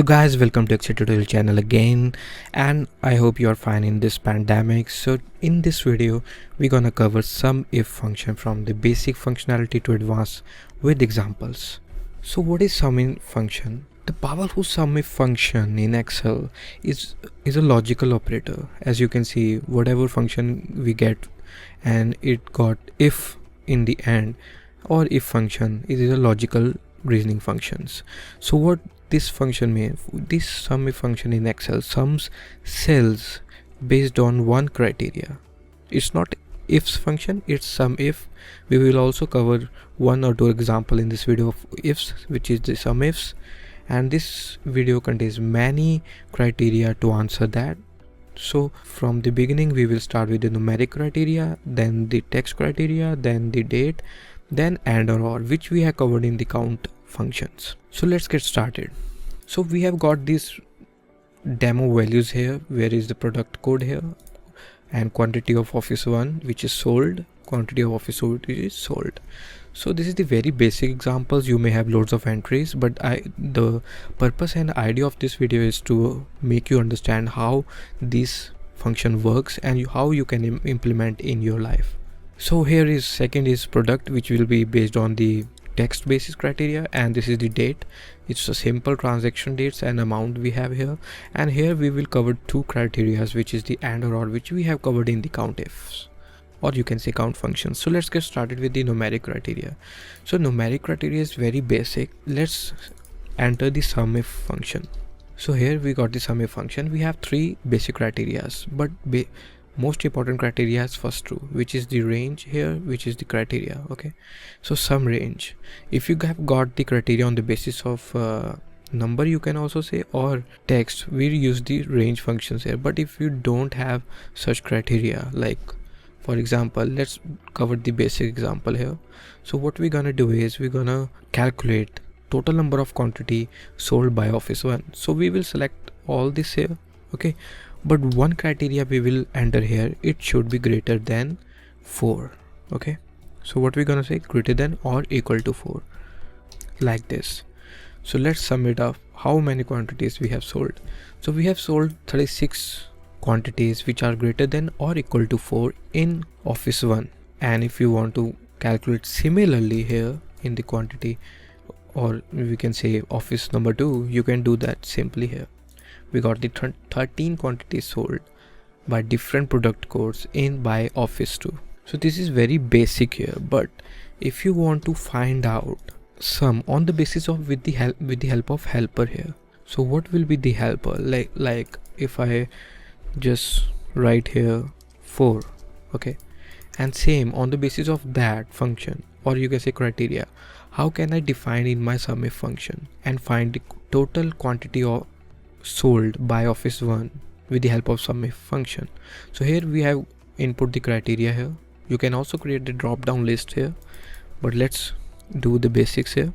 So guys, welcome to Excel tutorial channel again, and I hope you are fine in this pandemic. So in this video we're gonna cover some if function from the basic functionality to advanced with examples. So what is SUMIF function? The powerful SUMIF function in Excel is a logical operator. As you can see, whatever function we get and it got if in the end, or if function, it is a logical reasoning functions. So what this function means, this SUMIF function in Excel sums cells based on one criteria. It's not ifs function, it's SUMIF. We will also cover one or two example in this video of ifs, which is the SUMIFs, and this video contains many criteria to answer that. So from the beginning we will start with the numeric criteria, then the text criteria, then the date, then and or, which we have covered in the count functions. So let's get started. So we have got these demo values here. Where is the product code here, and quantity of office 1 which is sold, quantity of office 2 which is sold. So this is the very basic examples. You may have loads of entries, but the purpose and idea of this video is to make you understand how this function works and how you can implement in your life. So here is second is product, which will be based on the text basis criteria, and this is the date. It's a simple transaction dates and amount we have here, and here we will cover two criteria, which is the and or, which we have covered in the count ifs, or you can say count functions. So let's get started with the numeric criteria. So numeric criteria is very basic. Let's enter the SUMIF function. So here we got the SUMIF function. We have three basic criterias, but most important criteria is first two, which is the range here, which is the criteria. Okay, so sum range, if you have got the criteria on the basis of number, you can also say, or text, we use the range functions here. But if you don't have such criteria, like for example, let's cover the basic example here. So what we're gonna do is we're gonna calculate total number of quantity sold by office 1. So we will select all this here. Okay, but one criteria we will enter here, it should be greater than 4. Okay, so what we're gonna say, greater than or equal to 4, like this. So let's sum it up, how many quantities we have sold. So we have sold 36 quantities which are greater than or equal to 4 in office 1. And if you want to calculate similarly here in the quantity, or we can say office number 2, you can do that simply here. We got the 13 quantities sold by different product codes in by office 2. So this is very basic here, but if you want to find out sum on the basis of with the help of helper here, so what will be the helper? Like if I just write here 4, okay, and same on the basis of that function, or you can say criteria, how can I define in my SUMIF function and find the total quantity of sold by office 1 with the help of SUMIF function? So here we have input the criteria here. You can also create the drop down list here, but let's do the basics here.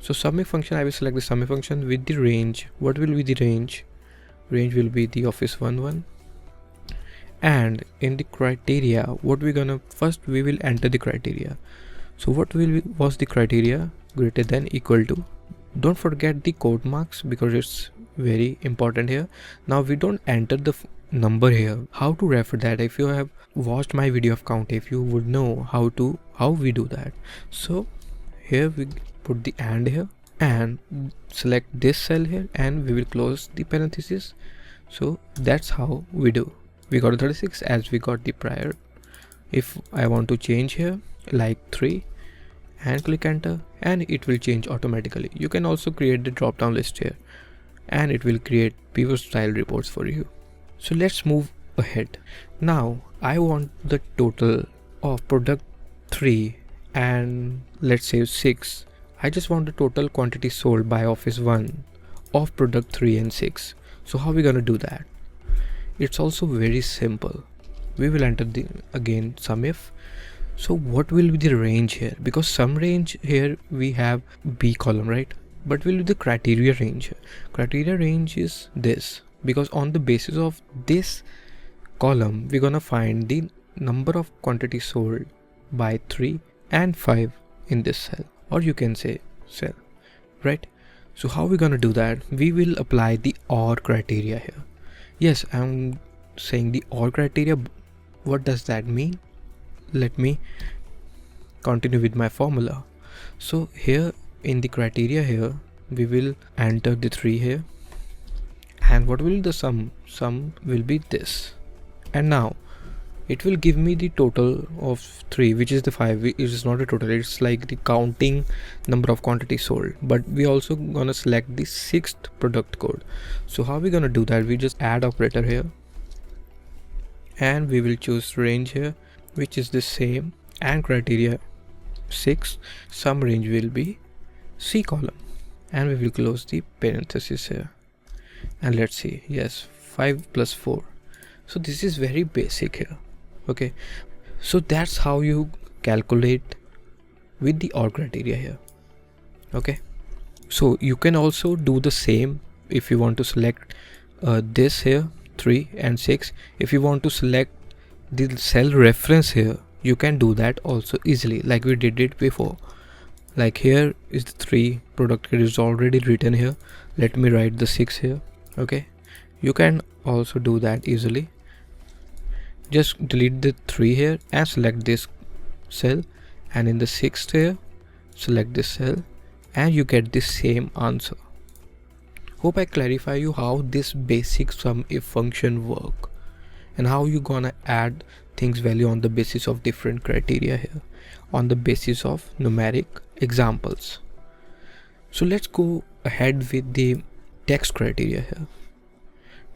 So SUMIF function, I will select the SUMIF function with the range. What will be the range? Range will be the office 1, and in the criteria, what we're gonna first, we will enter the criteria. So what was the criteria? Greater than, equal to. Don't forget the quote marks because it's very important here. Now we don't enter the number here. How to refer that? If you have watched my video of count if, you would know how we do that. So here we put the and here and select this cell here, and we will close the parenthesis. So that's how we do. We got 36 as we got the prior. If I want to change here like 3 and click enter, and it will change automatically. You can also create the drop down list here, and it will create pivot style reports for you. So let's move ahead. Now I want the total of product 3 and let's say 6. I just want the total quantity sold by office 1 of product 3 and 6. So how are we gonna do that? It's also very simple. We will enter the again SUMIF. So what will be the range here? Because sum range here we have B column, right? But will be the criteria range. Criteria range is this, because on the basis of this column we're gonna find the number of quantity sold by 3 and 5 in this cell, or you can say cell, right? So how we gonna do that? We will apply the OR criteria here. Yes, I'm saying the OR criteria. What does that mean? Let me continue with my formula. So here in the criteria here, we will enter the 3 here, and what will the sum will be this, and now it will give me the total of 3, which is the 5. It is not a total, it's like the counting number of quantities sold, but we also gonna select the 6th product code. So how we gonna do that? We just add operator here, and we will choose range here, which is the same, and criteria 6, sum range will be C column, and we will close the parenthesis here, and let's see, yes, 5 plus 4. So this is very basic here. Okay, so that's how you calculate with the OR criteria here. Okay, so you can also do the same if you want to select this here 3 and 6. If you want to select the cell reference here, you can do that also easily, like we did it before. Like here is the 3 product code is already written here. Let me write the 6 here. Okay, you can also do that easily. Just delete the 3 here and select this cell, and in the 6th here select this cell, and you get the same answer. Hope I clarify you how this basic sum if function work, and how you gonna add things value on the basis of different criteria here, on the basis of numeric examples. So let's go ahead with the text criteria here.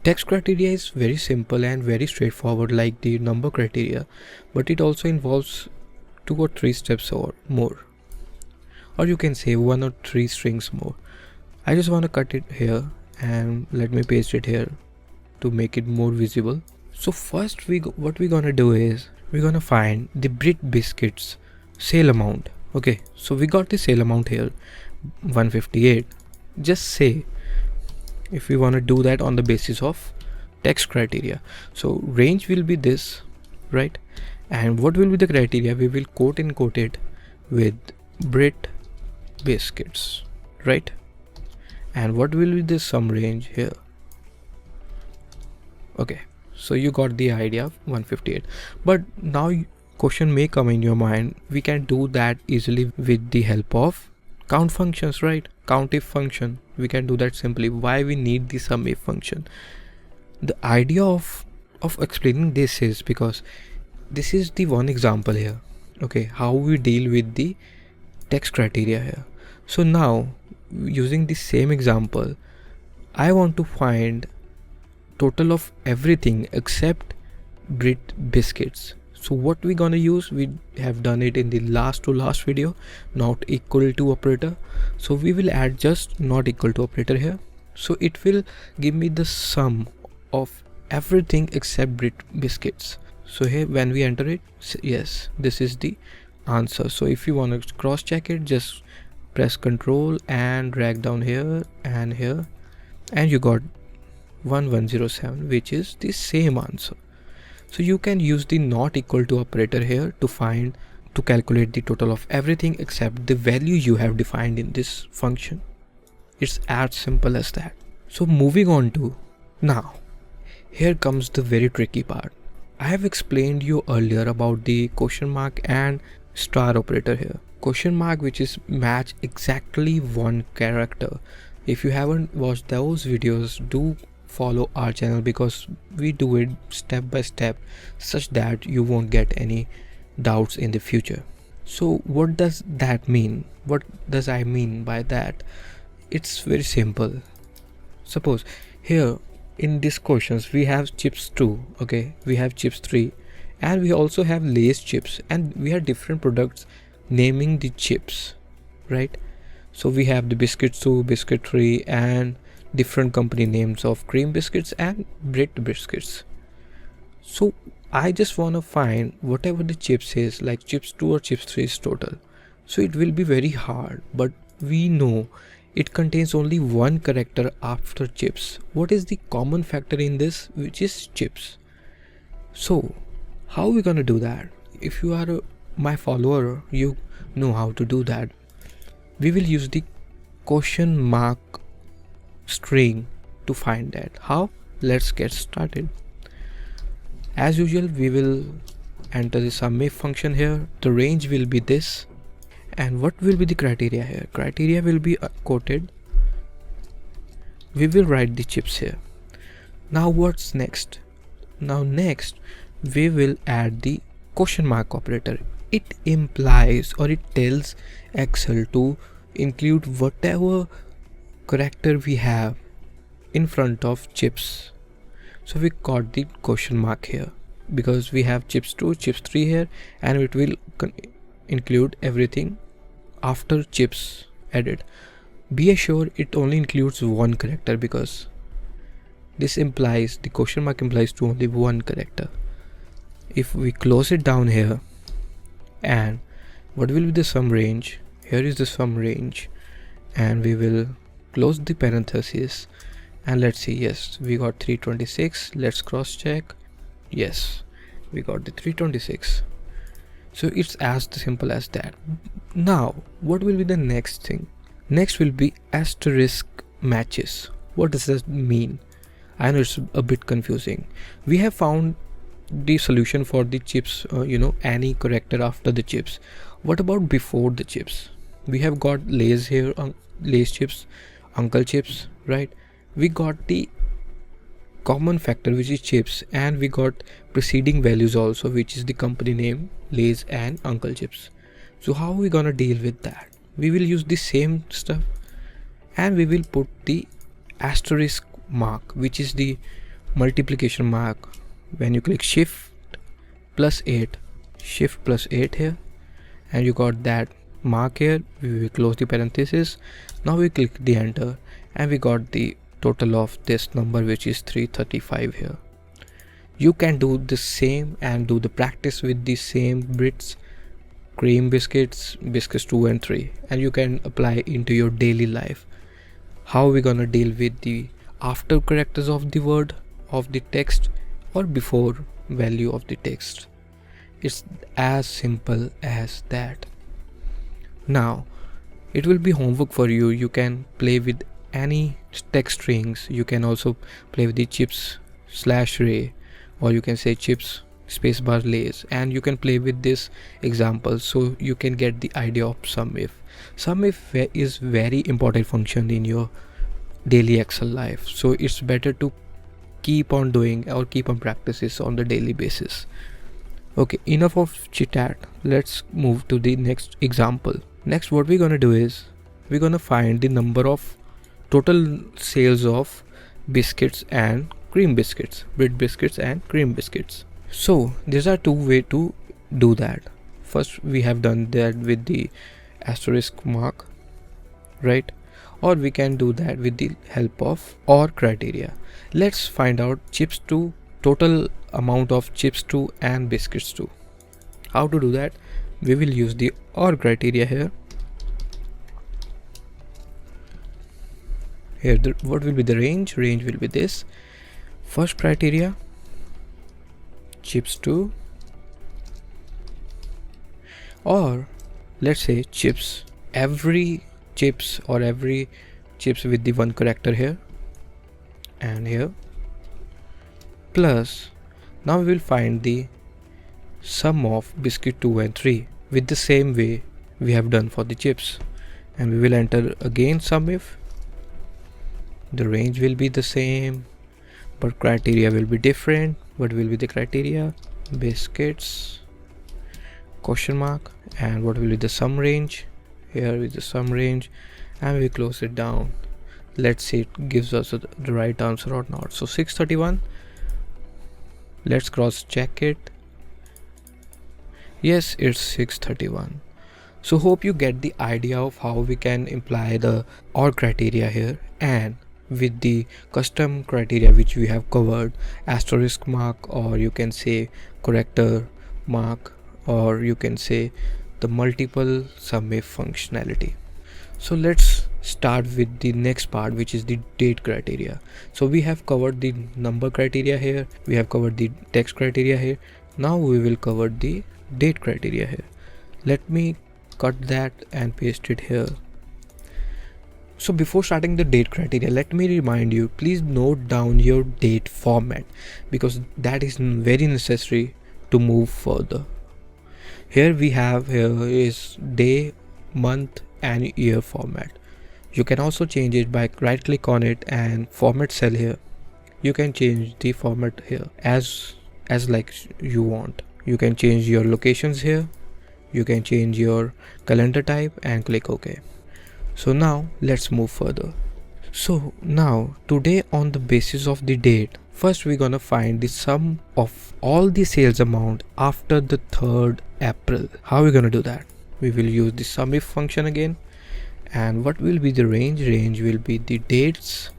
Text criteria is very simple and very straightforward like the number criteria, but it also involves 2 or 3 steps or more, or you can say 1 or 3 strings more. I just want to cut it here and let me paste it here to make it more visible. So first what we're gonna do is we're gonna find the Brit Biscuits sale amount. Okay, so we got the sale amount here 158. Just say if we want to do that on the basis of text criteria. So range will be this, right? And what will be the criteria? We will quote it with Brit Biscuits, right? And what will be the sum range here? Okay, so you got the idea of 158. But now question may come in your mind, we can do that easily with the help of count functions, right? Count if function, we can do that simply. Why we need the sum if function? The idea of explaining this is because this is the one example here. Okay, how we deal with the text criteria here. So now using the same example, I want to find total of everything except Brit Biscuits. So what we gonna use, we have done it in the last video, not equal to operator. So we will add just not equal to operator here. So it will give me the sum of everything except Brit Biscuits. So here when we enter it, yes, this is the answer. So if you want to cross check it, just press Ctrl and drag down here and here, and you got 1107, which is the same answer. So you can use the not equal to operator here to calculate the total of everything except the value you have defined in this function. It's as simple as that. So moving on to now, here comes the very tricky part. I have explained you earlier about the question mark and star operator here. Question mark, which is match exactly one character. If you haven't watched those videos, do follow our channel because we do it step by step such that you won't get any doubts in the future. So what does that mean? What does I mean by that? It's very simple. Suppose here in these questions we have chips 2, okay, we have chips 3, and we also have Lay's chips, and we have different products naming the chips, right? So we have the biscuit 2, biscuit 3, and different company names of cream biscuits and Brit Biscuits. So I just want to find whatever the chips is, like chips 2 or chips 3 is total. So it will be very hard, but we know it contains only one character after chips. What is the common factor in this, which is chips? So how are we gonna do that? If you are my follower, you know how to do that. We will use the question mark string to find that. How? Let's get started. As usual, we will enter the SUMIF function here. The range will be this. And what will be the criteria here? Criteria will be quoted. We will write the chips here. Now what's next? Now next we will add the question mark operator. It implies, or it tells Excel to include whatever character we have in front of chips. So we got the question mark here because we have chips 2, chips 3 here, and it will include everything after chips added. Be assured it only includes one character because this implies, the question mark implies to only one character. If we close it down here, and what will be the sum range? Here is the sum range, and we will close the parenthesis, and let's see. Yes, we got 326. Let's cross check. Yes, we got the 326. So it's as simple as that. Now what will be the next thing? Next will be asterisk matches. What does that mean? I know it's a bit confusing. We have found the solution for the chips, any character after the chips. What about before the chips? We have got Lay's here, Lay's chips, Uncle chips, right? We got the common factor, which is chips, and we got preceding values also, which is the company name, Lay's and Uncle chips. So how are we gonna deal with that? We will use the same stuff, and we will put the asterisk mark, which is the multiplication mark. When you click shift plus 8 here, and you got that mark here, we will close the parenthesis. Now we click the enter, and we got the total of this number, which is 335 here. You can do the same and do the practice with the same bits, cream biscuits 2 and 3, and you can apply into your daily life. How are we gonna deal with the after characters of the word, of the text, or before value of the text? It's as simple as that. Now it will be homework for you. You can play with any text strings. You can also play with the chips /ray, or you can say chips spacebar Lays, and you can play with this example so you can get the idea of SUMIF. SUMIF is very important function in your daily Excel life, so it's better to keep on doing or keep on practices on the daily basis. Okay, enough of chit chat. Let's move to the next example. Next, what we're gonna do is we're gonna find the number of total sales of biscuits and cream biscuits, bread biscuits and cream biscuits. So these are two ways to do that. First, we have done that with the asterisk mark, right? Or we can do that with the help of OR criteria. Let's find out chips 2, total amount of chips 2 and biscuits 2. How to do that? We will use the OR criteria here. Here, what will be the range? Range will be this. First criteria, chips 2, or let's say chips, every chips or every chips with the one character here and here, plus now we will find the sum of biscuit 2 and 3 with the same way we have done for the chips, and we will enter again SUMIF. The range will be the same, but criteria will be different. What will be the criteria? Biscuits question mark, and what will be the sum range? Here is the sum range, and we close it down. Let's see it gives us the right answer or not. So 631. Let's cross check it. Yes, it's 631. So hope you get the idea of how we can imply the OR criteria here, and with the custom criteria which we have covered, asterisk mark, or you can say corrector mark, or you can say the multiple SUMIF functionality. So let's start with the next part, which is the date criteria. So we have covered the number criteria here, we have covered the text criteria here. Now we will cover the date criteria here. Let me cut that and paste it here. So before starting the date criteria, let me remind you, please note down your date format because that is very necessary to move further. Here is day, month and year format. You can also change it by right click on it and format cell here. You can change the format here as like you want. You can change your locations here. You can change your calendar type and click OK. So now let's move further. So now today, on the basis of the date, first we're gonna find the sum of all the sales amount after the 3rd April. How are we gonna do that? We will use the SUMIF function again. And what will be the range? Range will be the dates.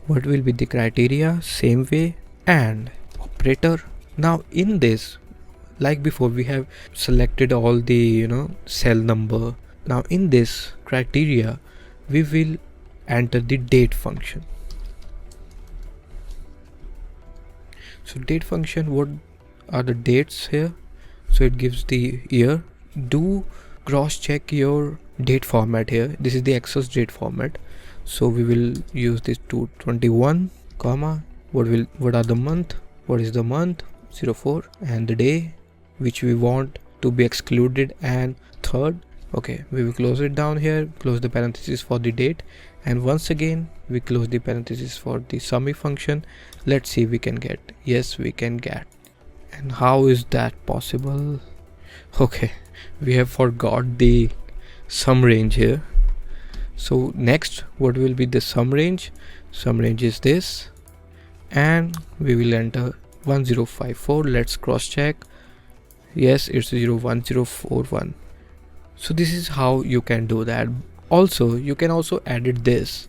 What will be the criteria? Same way. And operator. Now in this, like before, we have selected all the cell number. Now in this criteria, we will enter the date function. So date function, what are the dates here? So it gives the year. Do cross check your date format here. This is the access date format. So we will use this 221 comma what are the month, what is the month 04 and the day which we want to be excluded and 3rd. Okay, we will close it down here, close the parenthesis for the date, and once again we close the parenthesis for the SUMIF function. Let's see if we can get. Yes, we can get. And how is that possible? Okay, we have forgot the sum range here. So next, what will be the sum range? Sum range is this, and we will enter 1054. Let's cross check. Yes, it's 01041. So this is how you can do that. Also, you can also edit this.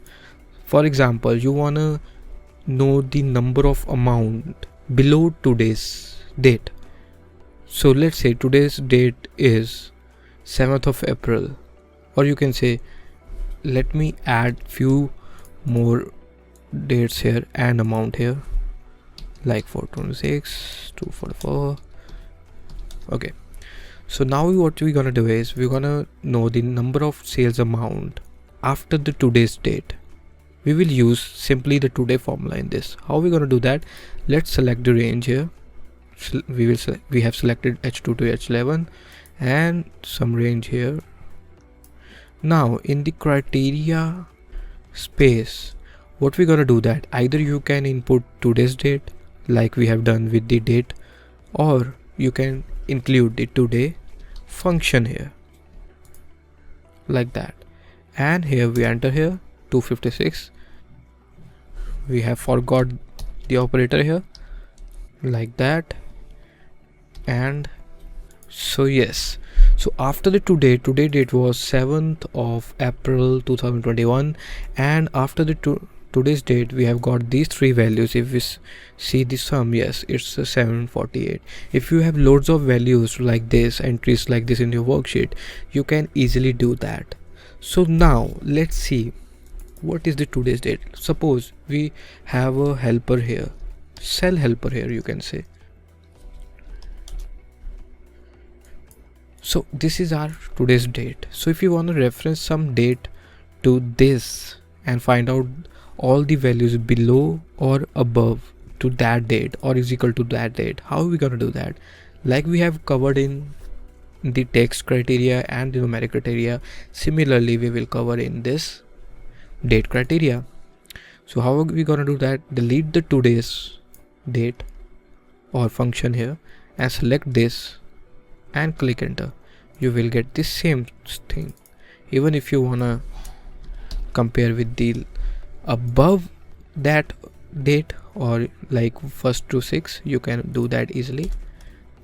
For example, you wanna know the number of amount below today's date. So let's say today's date is 7th of April, or you can say let me add few more dates here and amount here, like 426, 244. Okay, so now what we're gonna do is we're gonna know the number of sales amount after the today's date. We will use simply the today formula in this. How are we gonna do that? Let's select the range here. We have selected H2 to H11 and some range here. Now in the criteria space, what we're gonna do that either you can input today's date like we have done with the date, or you can include the today function here like that. And here we enter here 256. We have forgot the operator here like that. And so yes, so after the today date was 7th of April 2021, and after the today's date we have got these three values. If we see the sum, yes, it's 748. If you have loads of values like this, entries like this in your worksheet, you can easily do that. So now let's see what is the today's date. Suppose we have a helper here, cell helper here, you can say. So this is our today's date. So if you want to reference some date to this and find out all the values below or above to that date or is equal to that date, how are we going to do that? Like we have covered in the text criteria and the numeric criteria, similarly we will cover in this date criteria. So how are we going to do that? Delete the today's date or function here and select this and click enter. You will get the same thing. Even if you wanna compare with the above that date or like 1st to 6, you can do that easily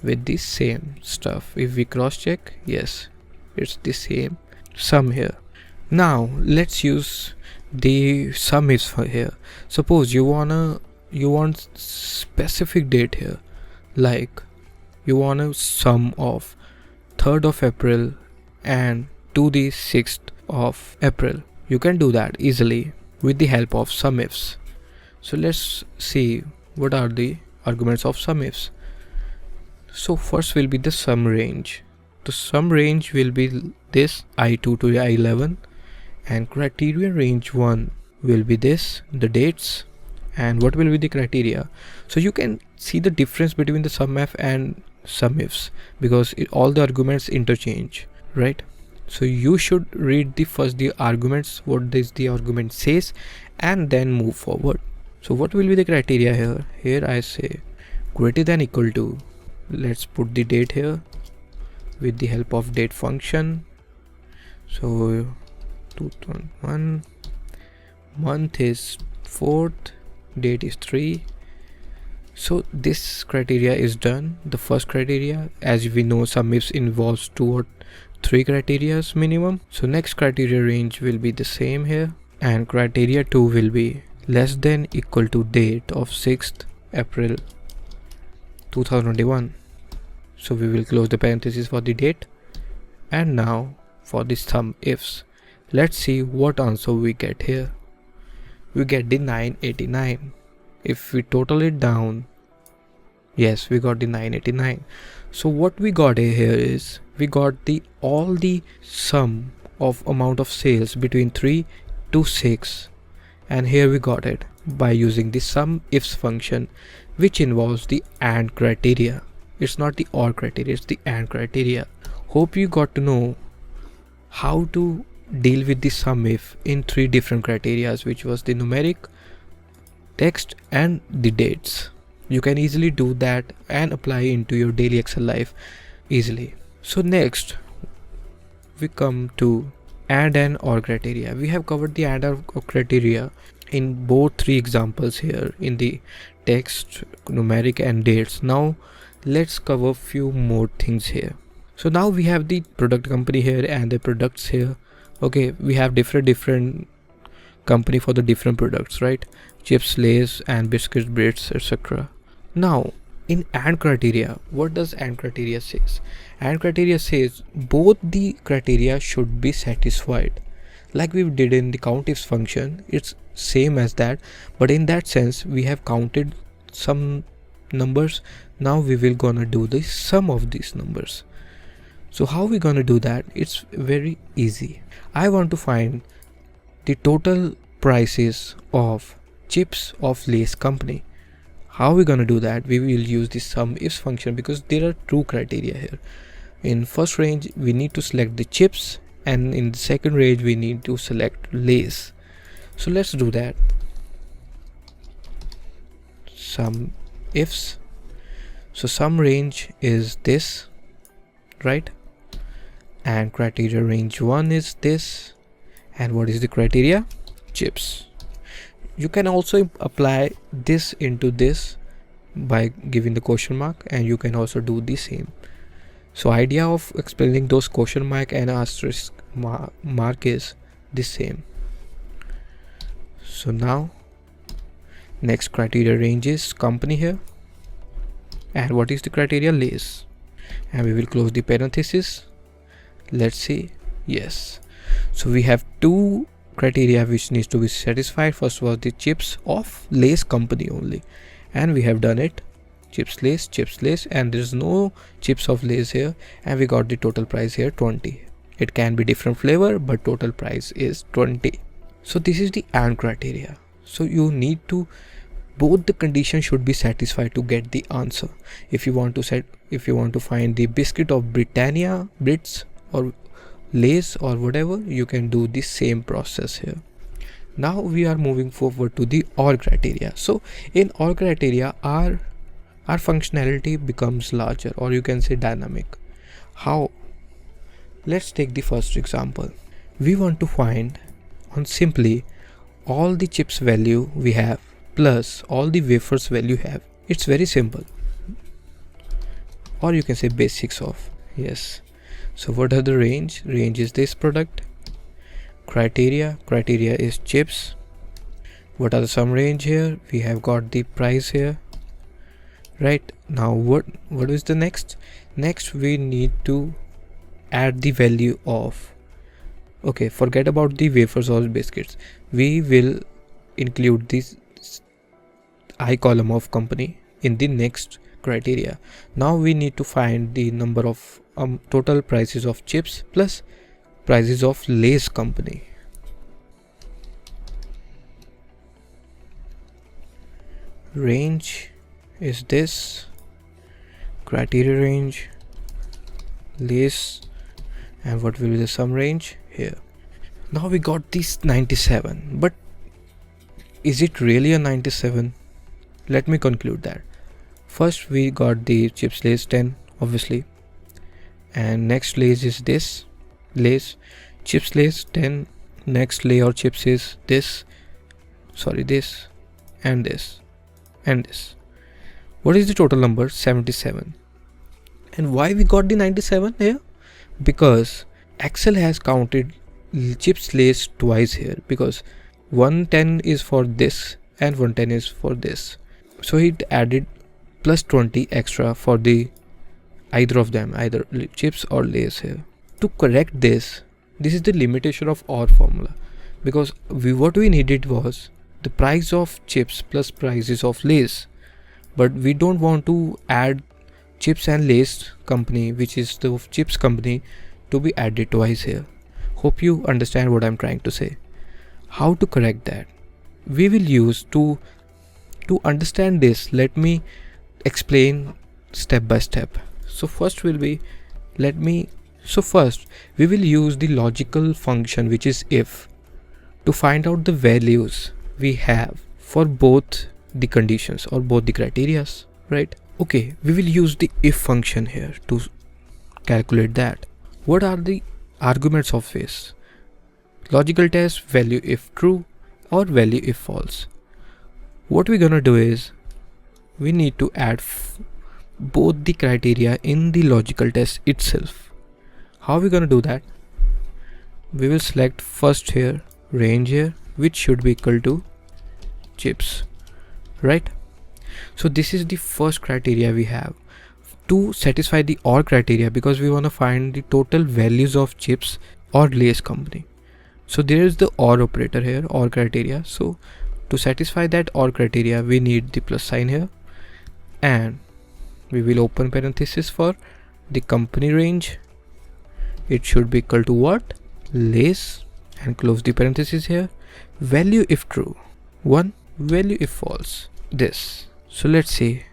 with the same stuff. If we cross check, yes, it's the same sum here. Now let's use the SUMIFs for here. Suppose you want specific date here, like you want a sum of 3rd of April and to the 6th of April. You can do that easily with the help of SUMIFs. So let's see what are the arguments of SUMIFs. So first will be the sum range. The sum range will be this I2 to I11, and criteria range 1 will be this, the dates. And what will be the criteria? So you can see the difference between the SUMIF and SUMIFs because all the arguments interchange, right? So you should read the arguments, what this the argument says, and then move forward. So what will be the criteria here? Here I say greater than equal to, let's put the date here with the help of date function. So 2001, month is 4th, date is 3. So this criteria is done. The first criteria, as we know, SUMIFs involves 2 or 3 criteria minimum. So next criteria range will be the same here, and criteria 2 will be less than equal to date of 6th April 2021. So we will close the parenthesis for the date. And now for the SUMIFs, let's see what answer we get here. We get the 989. If we total it down, yes, we got the 989. So what we got here is we got all the sum of amount of sales between 3 to 6, and here we got it by using the SUMIFs function, which involves the AND criteria. It's not the OR criteria, it's the AND criteria. Hope you got to know how to deal with the SUMIF in 3 different criteria, which was the numeric, text, and the dates. You can easily do that and apply into your daily Excel life easily. So next we come to AND and OR criteria. We have covered the AND or criteria in both 3 examples here, in the text, numeric, and dates. Now let's cover few more things here. So now we have the product company here and the products here. Okay, we have different company for the different products, right? Chips, lays, and biscuits, breads, etc. Now in AND criteria, what does AND criteria says? AND criteria says both the criteria should be satisfied. Like we did in the COUNTIFs function, it's same as that, but in that sense we have counted some numbers. Now we will gonna do the sum of these numbers. So how we gonna do that? It's very easy. I want to find the total prices of chips of Lay's company. How we gonna do that? We will use the SUMIFs function because there are 2 criteria here. In first range we need to select the chips, and in the second range we need to select Lay's. So let's do that. SUMIFs. So sum range is this, right? And criteria range 1 is this. And what is the criteria? Chips. You can also apply this into this by giving the question mark, and you can also do the same. So idea of explaining those question mark and asterisk mark is the same. So now next criteria range is company here, and what is the criteria? Lays. And we will close the parenthesis. Let's see. Yes, so we have 2 criteria which needs to be satisfied. First was the chips of Lay's company only, and we have done it. Chips Lay's, and there is no chips of Lay's here, and we got the total price here 20. It can be different flavor, but total price is 20. So this is the AND criteria. So you need to, both the conditions should be satisfied to get the answer. If you want to find the biscuit of Britannia, Brits, or Lay's, or whatever, you can do the same process here. Now we are moving forward to the OR criteria. So in OR criteria, our functionality becomes larger, or you can say dynamic. How? Let's take the first example. We want to find on simply all the chips value we have plus all the wafers value have. It's very simple, or you can say basics of. Yes. So what are the range? Range is this product. Criteria is chips. What are the sum range here? We have got the price here, right? Now what is the next? Next we need to add the value of, okay, forget about the wafers or biscuits. We will include this I column of company in the next criteria. Now we need to find the number of total prices of chips plus prices of Lay's company. range is this, criteria range, lace, and what will be the sum range here. Now we got this 97, but is it really a 97? Let me conclude that. First we got the chips lace 10 obviously, and next lace is this lace, chips lace 10, next layer chips is this, this and this and this. What is the total number? 77. And why we got the 97 here? Because Excel has counted chips lace twice here, because 110 is for this and 110 is for this, so it added plus 20 extra for the either of them, either chips or lace here. To correct this is the limitation of OR formula, because what we needed was the price of chips plus prices of lace, but we don't want to add chips and lace company, which is the chips company, to be added twice here. Hope you understand what I'm trying to say. How to correct that? We will use to understand this, let me explain step by step. So first we will use the logical function, which is if, to find out the values we have for both the conditions or both the criterias, right? Okay, we will use the if function here to calculate that. What are the arguments of this? Logical test, value if true or value if false. What we're gonna do is we need to add both the criteria in the logical test itself. How are we gonna do that? We will select first here range here, which should be equal to chips, right? So this is the first criteria we have to satisfy the OR criteria, because we want to find the total values of chips or lace company. So there is the OR operator here, OR criteria. So to satisfy that OR criteria, we need the plus sign here, and we will open parenthesis for the company range. It should be equal to what? Lace, and close the parenthesis here. Value if true 1, value if false this. So let's see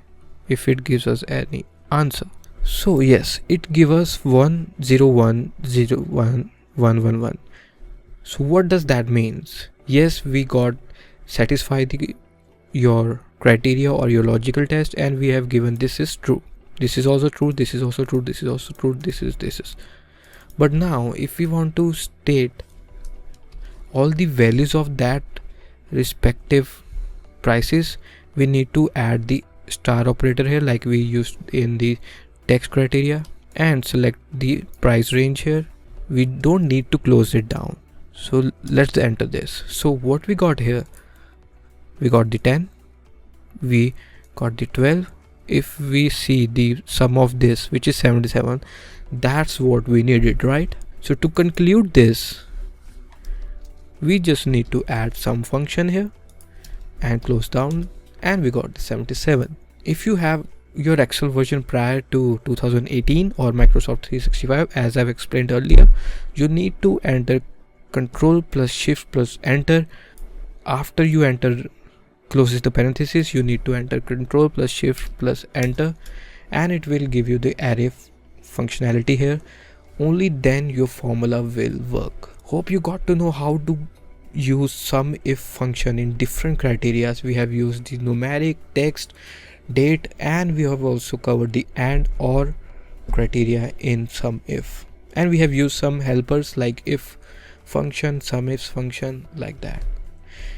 if it gives us any answer. So yes, it gives us 1 0 1 0 1 1 1 1. So what does that means? Yes, we got satisfied your criteria or your logical test, and we have given this is true, this is also true, this is also true, this is also true, this is. But now if we want to state all the values of that respective prices, we need to add the star operator here like we used in the text criteria, and select the price range here. We don't need to close it down, so let's enter this. So what we got here, we got the 10, we got the 12. If we see the sum of this, which is 77, that's what we needed, right? So to conclude this, we just need to add some function here and close down, and we got the 77. If you have your Excel version prior to 2018 or Microsoft 365, as I've explained earlier, you need to enter Control plus Shift plus Enter. After you enter closes the parenthesis, you need to enter Control plus Shift plus Enter, and it will give you the array functionality here. Only then your formula will work. Hope you got to know how to use SUMIF function in different criteria. We have used the numeric, text, date, and we have also covered the AND OR criteria in SUMIF, and we have used some helpers like if function, SUMIFs function, like that.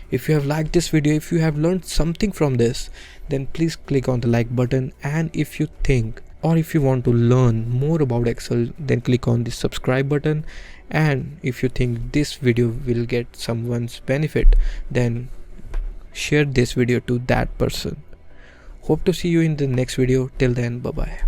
If you have liked this video, if you have learned something from this, then please click on the like button, and if you think or if you want to learn more about Excel, then click on the subscribe button. And if you think this video will get someone's benefit, then share this video to that person. Hope to see you in the next video. Till then, bye bye.